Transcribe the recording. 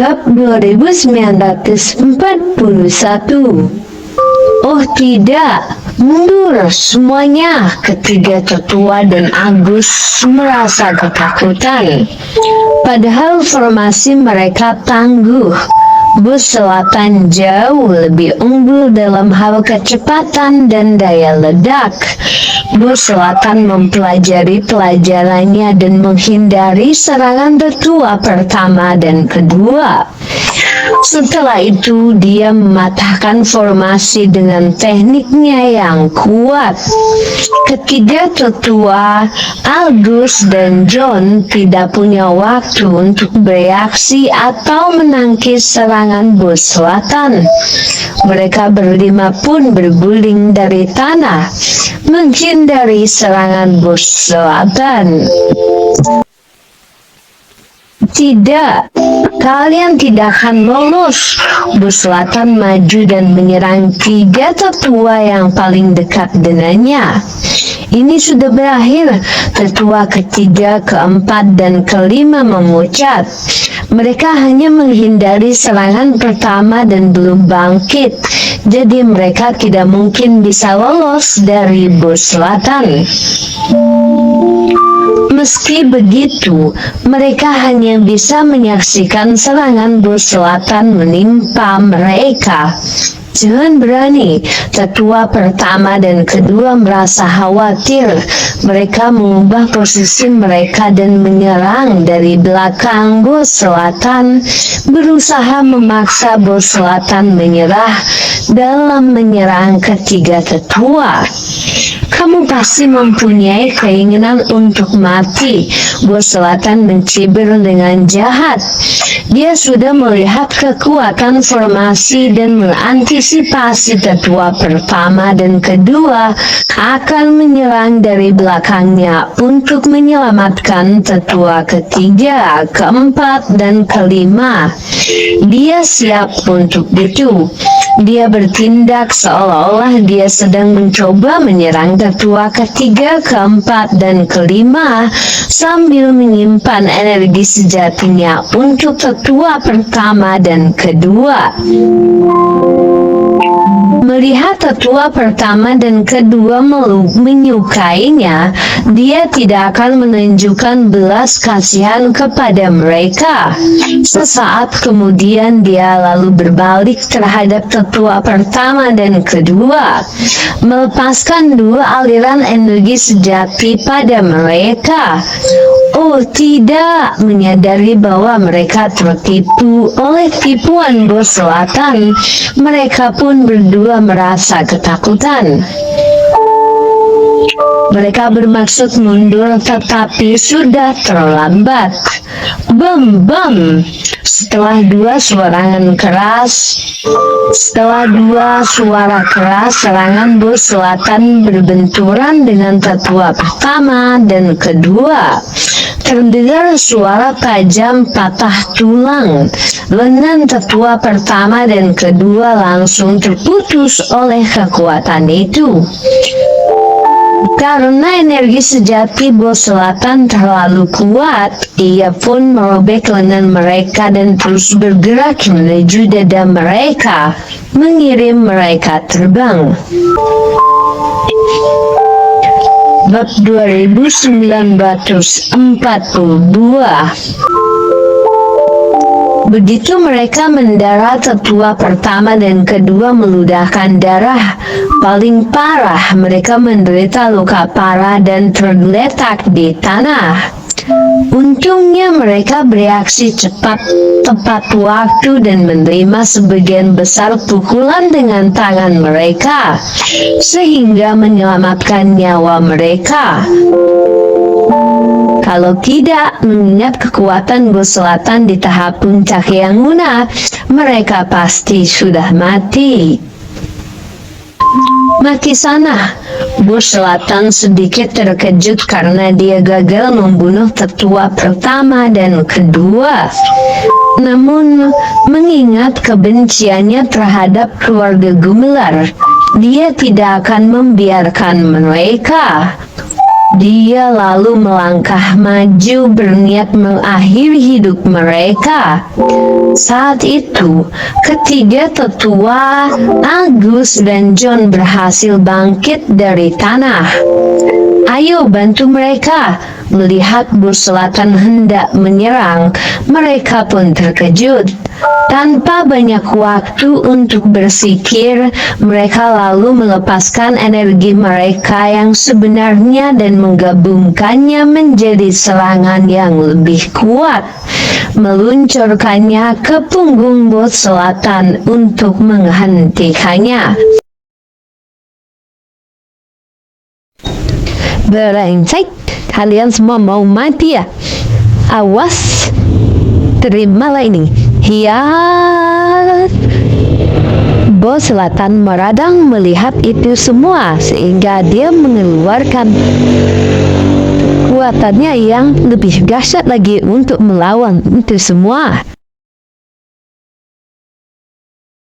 Bab 2941. Oh tidak, mundur semuanya. Ketiga tetua dan Agus merasa ketakutan. Padahal formasi mereka tangguh. Bus Selatan jauh lebih unggul dalam hal kecepatan dan daya ledak. Bus Selatan mempelajari pelajarannya dan menghindari serangan tetua pertama dan kedua. Setelah itu dia mematahkan formasi dengan tekniknya yang kuat. Ketiga tetua, Agus dan John, tidak punya waktu untuk bereaksi atau menangkis serangan Bus Selatan. Mereka berlima pun berguling dari tanah, menghindari serangan Bus Selatan. Tidak, kalian tidak akan lolos. Bus Selatan maju dan menyerang tiga tetua yang paling dekat dengannya. Ini sudah berakhir. Tetua ketiga, keempat, dan kelima memucat. Mereka hanya menghindari serangan pertama dan belum bangkit. Jadi mereka tidak mungkin bisa lolos dari Bus Selatan. Meski begitu, mereka hanya bisa menyaksikan serangan Bus Selatan menimpa mereka. Jangan berani. Tetua pertama dan kedua merasa khawatir. Mereka mengubah posisi mereka dan menyerang dari belakang Bus Selatan, berusaha memaksa Bus Selatan menyerah dalam menyerang ketiga tetua. Kamu pasti mempunyai keinginan untuk mati. Bus Selatan mencibir dengan jahat. Dia sudah melihat kekuatan formasi dan mengantisipasi tetua pertama dan kedua akan menyerang dari belakangnya untuk menyelamatkan tetua ketiga, keempat, dan kelima. Dia siap untuk itu. Dia bertindak seolah-olah dia sedang mencoba menyerang tetua ketiga, keempat, dan kelima sambil menyimpan energi sejatinya untuk tetua pertama dan kedua. Melihat tetua pertama dan kedua menyukainya, dia tidak akan menunjukkan belas kasihan kepada mereka. Sesaat kemudian dia lalu berbalik terhadap tetua pertama dan kedua, melepaskan dua aliran energi sejati pada mereka. Oh tidak, menyadari bahwa mereka tertipu oleh tipuan Bus Selatan, mereka pun berdua merasa ketakutan. Mereka bermaksud mundur tetapi sudah terlambat. Bam bam. Setelah dua suara keras, serangan Bus Selatan berbenturan dengan tetua pertama dan kedua. Terdengar suara tajam patah tulang. Lengan tetua pertama dan kedua langsung terputus oleh kekuatan itu. Karena energi sejati Bus Selatan terlalu kuat, ia pun merobek lengan mereka dan terus bergerak menuju dada mereka, mengirim mereka terbang. Bab 2942. Begitu mereka mendarat, tetua pertama dan kedua meludahkan darah. Paling parah, mereka menderita luka parah dan tergeletak di tanah. Untungnya mereka bereaksi cepat, tepat waktu, dan menerima sebagian besar pukulan dengan tangan mereka, sehingga menyelamatkan nyawa mereka. Kalau tidak, mengingat kekuatan Bus Selatan di tahap puncak yang munah, mereka pasti sudah mati. Mati sana. Bus Selatan sedikit terkejut karena dia gagal membunuh tetua pertama dan kedua. Namun, mengingat kebenciannya terhadap keluarga Gumelar, dia tidak akan membiarkan mereka. Dia lalu melangkah maju berniat mengakhiri hidup mereka. Saat itu, ketiga tetua, Agus dan John berhasil bangkit dari tanah. Ayo bantu mereka. Melihat bos selatan hendak menyerang, mereka pun terkejut. Tanpa banyak waktu untuk berpikir, mereka lalu melepaskan energi mereka yang sebenarnya dan menggabungkannya menjadi serangan yang lebih kuat. Meluncurkannya ke punggung bos selatan untuk menghentikannya. Brengsek, kalian semua mau mati ya? Awas, terimalah ini. Hiat. Bos selatan meradang melihat itu semua sehingga dia mengeluarkan kekuatannya yang lebih dahsyat lagi untuk melawan itu semua.